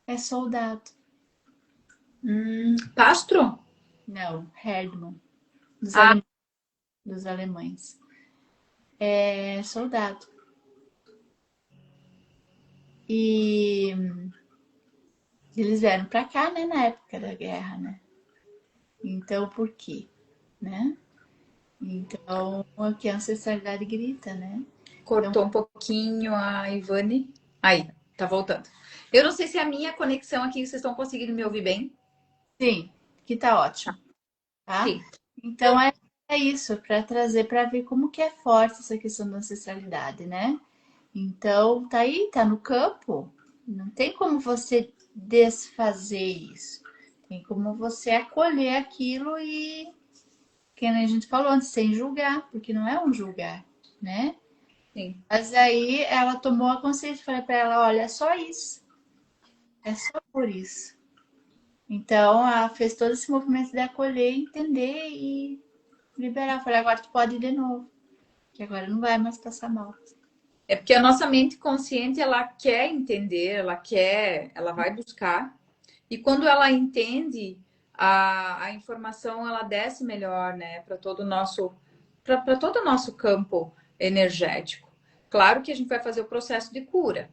É soldado. Pastro? Não, Herdman. Dos, Ah, alem... dos alemães. É soldado. E eles vieram para cá, né? Na época da guerra, né? Então, por quê? Né? Então, aqui a ancestralidade grita, né? Então, cortou um pouquinho a Ivane. Aí, tá voltando. Eu não sei se é a minha conexão aqui, vocês estão conseguindo me ouvir bem? sim, que tá ótimo, tá? Sim. Então, é isso, para trazer, para ver como que é forte essa questão da ancestralidade, né? Então, tá aí, tá no campo. Não tem como você desfazer isso. Tem como você acolher aquilo e, que a gente falou antes, sem julgar, porque não é um julgar, né? Sim. Mas aí ela tomou a consciência, falei para ela, olha, é só isso. É só por isso. Então, ela fez todo esse movimento de acolher, entender e liberar. Falei, agora tu pode ir de novo, que agora não vai mais passar mal. É porque a nossa mente consciente, ela quer entender, ela vai buscar. E quando ela entende, a informação ela desce melhor, né, para todo o nosso campo energético. Claro que a gente vai fazer o processo de cura,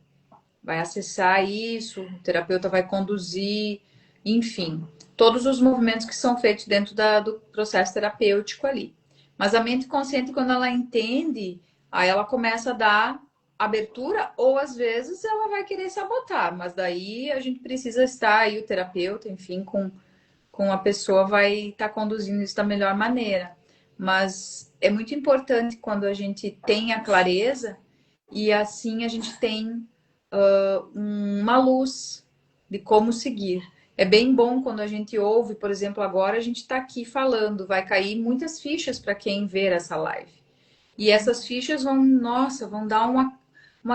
vai acessar isso, o terapeuta vai conduzir, enfim, todos os movimentos que são feitos dentro do processo terapêutico ali. Mas a mente consciente, quando ela entende, aí ela começa a dar abertura, ou às vezes ela vai querer sabotar, mas daí a gente precisa estar aí, o terapeuta, enfim, com a pessoa vai estar conduzindo isso da melhor maneira. Mas é muito importante quando a gente tem a clareza e assim a gente tem uma luz de como seguir. É bem bom quando a gente ouve, por exemplo, agora a gente está aqui falando, vai cair muitas fichas para quem ver essa live. E essas fichas vão, nossa, vão dar uma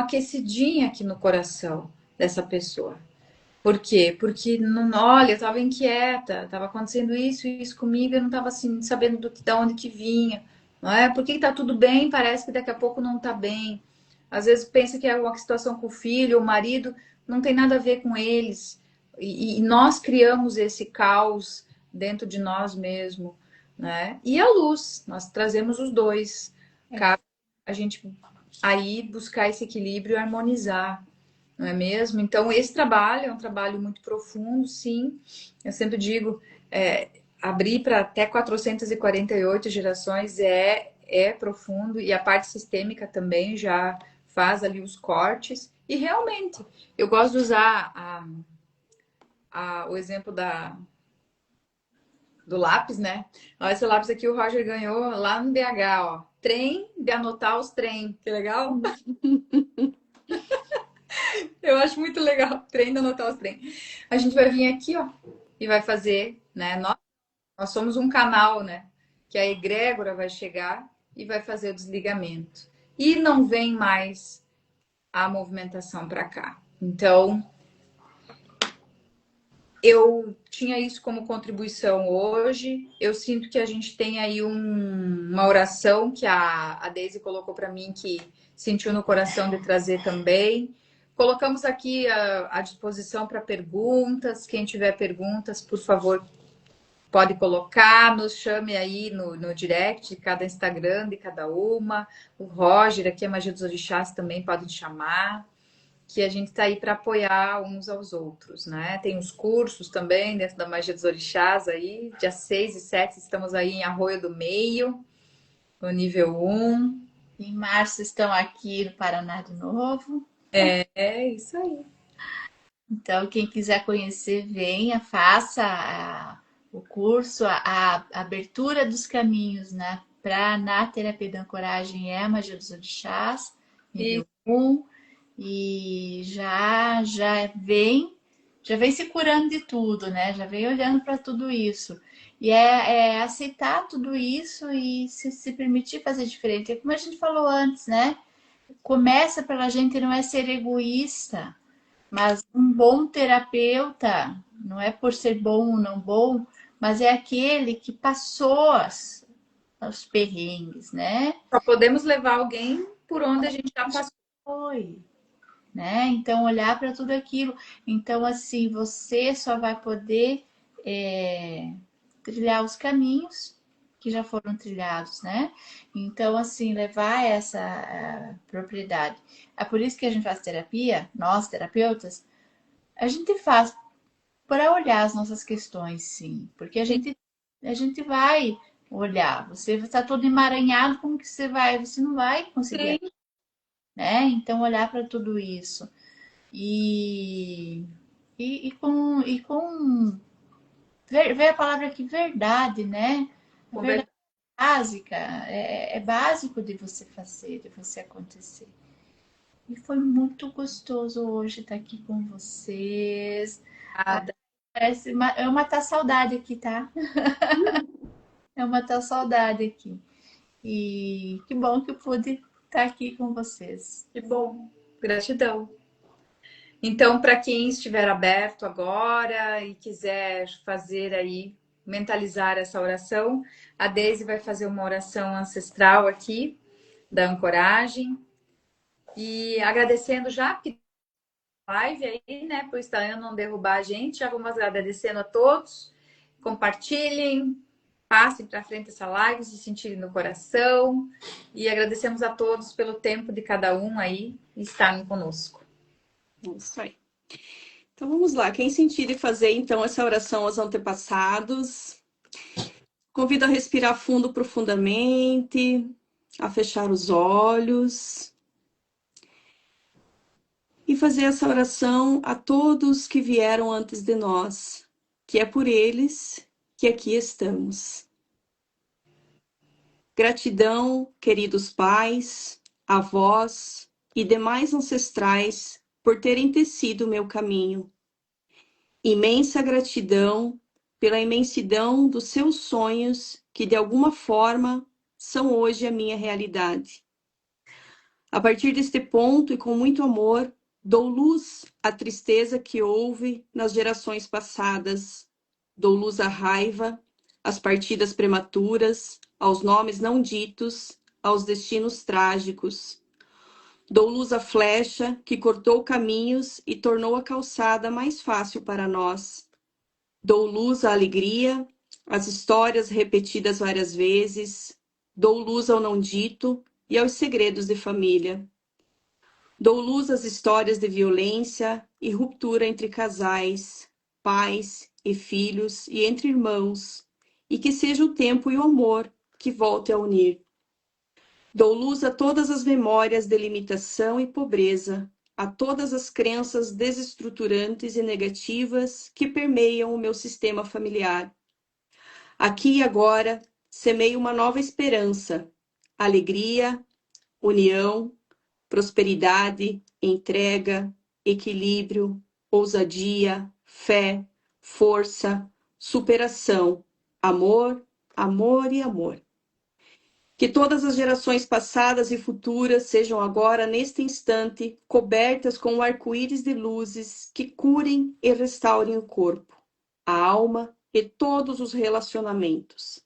aquecidinha aqui no coração dessa pessoa. Por quê? Porque, não, olha, eu estava inquieta, estava acontecendo isso e isso comigo, eu não estava assim, sabendo de onde que vinha. Não é? Por que está tudo bem? Parece que daqui a pouco não está bem. Às vezes pensa que é uma situação com o filho, o marido, não tem nada a ver com eles. E nós criamos esse caos dentro de nós mesmos, né? E a luz, nós trazemos os dois. Cabe a gente aí buscar esse equilíbrio e harmonizar, não é mesmo? Então, esse trabalho é um trabalho muito profundo, sim. Eu sempre digo, abrir para até 448 gerações é profundo, e a parte sistêmica também já faz ali os cortes. E realmente, eu gosto de usar o exemplo do lápis, né? Ó, esse lápis aqui o Roger ganhou lá no BH, ó. Trem de anotar os trem. Que legal? Eu acho muito legal. Trem de anotar os trem. A gente vai vir aqui, ó, e vai fazer, né? Nós somos um canal, né? Que a egrégora vai chegar e vai fazer o desligamento. E não vem mais a movimentação para cá. Então, eu tinha isso como contribuição hoje. Eu sinto que a gente tem aí uma oração que a Deise colocou para mim, que sentiu no coração de trazer também. Colocamos aqui à disposição para perguntas. Quem tiver perguntas, por favor, pode colocar. Nos chame aí no direct de cada Instagram, de cada uma. O Roger, aqui a Magia dos Orixás, também pode te chamar, que a gente está aí para apoiar uns aos outros, né? Tem os cursos também dentro da Magia dos Orixás aí, dia 6 e 7 estamos aí em Arroio do Meio, no nível 1. Em março estão aqui no Paraná de novo. É isso aí. Então, quem quiser conhecer, venha, faça o curso, a abertura dos caminhos, né? Na terapia da ancoragem é a Magia dos Orixás, nível 1. E já vem se curando de tudo, né? Já vem olhando para tudo isso. E é aceitar tudo isso e se permitir fazer diferente. É como a gente falou antes, né? Começa pela gente não é ser egoísta, Mas um bom terapeuta não é por ser bom ou não bom, mas é aquele que passou os perrengues, né? Só podemos levar alguém por onde a gente já passou. Foi, né? Então, olhar para tudo aquilo. Então, assim, você só vai poder trilhar os caminhos que já foram trilhados, né? Então, assim, levar essa propriedade. É por isso que a gente faz terapia, nós, terapeutas, a gente faz para olhar as nossas questões, sim. Porque a gente vai olhar. Você está todo emaranhado, como que você vai? Você não vai conseguir, Sim. né? Então, olhar para tudo isso. E, e com ver a palavra aqui, verdade, né? A verdade básica, é básico de você fazer, de você acontecer. E foi muito gostoso hoje estar aqui com vocês. Obrigada. É uma tá saudade aqui, tá? É uma tá saudade aqui. E que bom que eu pude estar aqui com vocês. Que bom. Gratidão. Então, para quem estiver aberto agora e quiser fazer aí, mentalizar essa oração, a Deise vai fazer uma oração ancestral aqui, da ancoragem. E agradecendo já, porque live aí, né, para o Instagram não derrubar a gente, já vamos agradecendo a todos. Compartilhem, passem para frente essa live, se sentirem no coração. E agradecemos a todos pelo tempo de cada um aí estarem conosco. É isso aí. Então vamos lá. Quem sentir de fazer então essa oração aos antepassados, convido a respirar fundo, profundamente, a fechar os olhos e fazer essa oração a todos que vieram antes de nós, que é por eles que aqui estamos. Gratidão, queridos pais, avós e demais ancestrais por terem tecido meu caminho. Imensa gratidão pela imensidão dos seus sonhos que de alguma forma são hoje a minha realidade. A partir deste ponto e com muito amor, dou luz à tristeza que houve nas gerações passadas, dou luz à raiva, às partidas prematuras, aos nomes não ditos, aos destinos trágicos. Dou luz à flecha que cortou caminhos e tornou a calçada mais fácil para nós. Dou luz à alegria, às histórias repetidas várias vezes. Dou luz ao não dito e aos segredos de família. Dou luz às histórias de violência e ruptura entre casais, pais e filhos e entre irmãos, e que seja o tempo e o amor que volte a unir. Dou luz a todas as memórias de limitação e pobreza, a todas as crenças desestruturantes e negativas que permeiam o meu sistema familiar. Aqui e agora, semeio uma nova esperança, alegria, união, prosperidade, entrega, equilíbrio, ousadia, fé, força, superação, amor, amor e amor. Que todas as gerações passadas e futuras sejam agora, neste instante, cobertas com um arco-íris de luzes que curem e restaurem o corpo, a alma e todos os relacionamentos.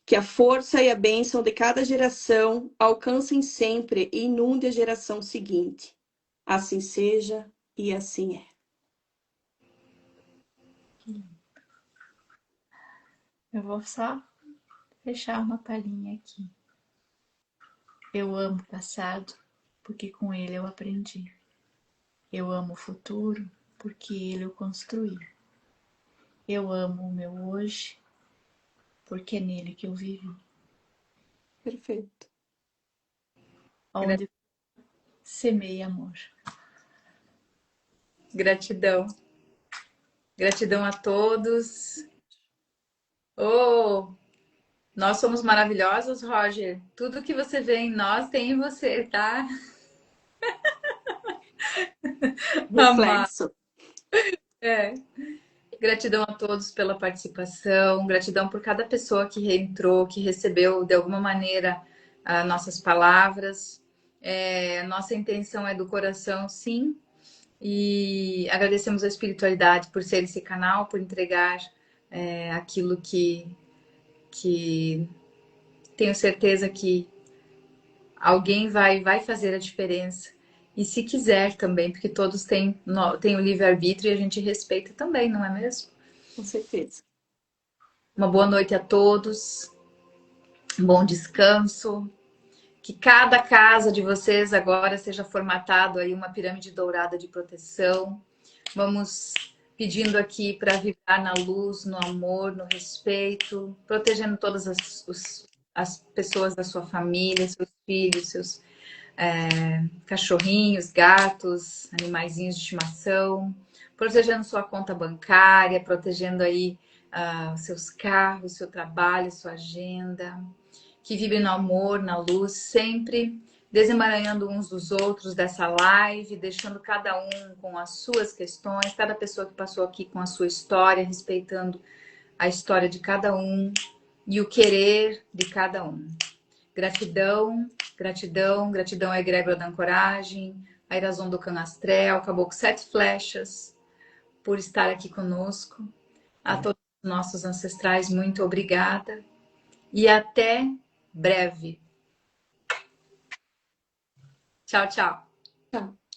Que a força e a bênção de cada geração alcancem sempre e inunde a geração seguinte. Assim seja e assim é. Eu vou só fechar uma palhinha aqui. Eu amo o passado porque com ele eu aprendi. Eu amo o futuro porque ele eu construí. Eu amo o meu hoje porque é nele que eu vivi. Perfeito. Onde semeia amor. Gratidão. Gratidão a todos. Oh, nós somos maravilhosos, Roger. Tudo que você vê em nós tem em você, tá? Reflexo. É. Gratidão a todos pela participação, gratidão por cada pessoa que reentrou, que recebeu de alguma maneira nossas palavras. Nossa intenção é do coração, sim, E agradecemos a espiritualidade por ser esse canal, por entregar aquilo que tenho certeza que alguém vai fazer a diferença. E se quiser também, porque todos têm o livre-arbítrio e a gente respeita também, não é mesmo? Com certeza. Uma boa noite a todos, um bom descanso. Que cada casa de vocês agora seja formatado aí uma pirâmide dourada de proteção. Vamos pedindo aqui para vibrar na luz, no amor, no respeito, protegendo todas as pessoas da sua família, seus filhos, seus cachorrinhos, gatos, animaizinhos de estimação, protegendo sua conta bancária, protegendo aí seus carros, seu trabalho, sua agenda. Que vibre no amor, na luz, sempre desemaranhando uns dos outros dessa live, deixando cada um com as suas questões, cada pessoa que passou aqui com a sua história, respeitando a história de cada um e o querer de cada um. Gratidão, gratidão, gratidão à egrégora da ancoragem, a Irazon do Canastrel, Caboclo Sete Flechas, por estar aqui conosco. A todos os nossos ancestrais, muito obrigada. E até breve. Tchau, tchau. Tchau.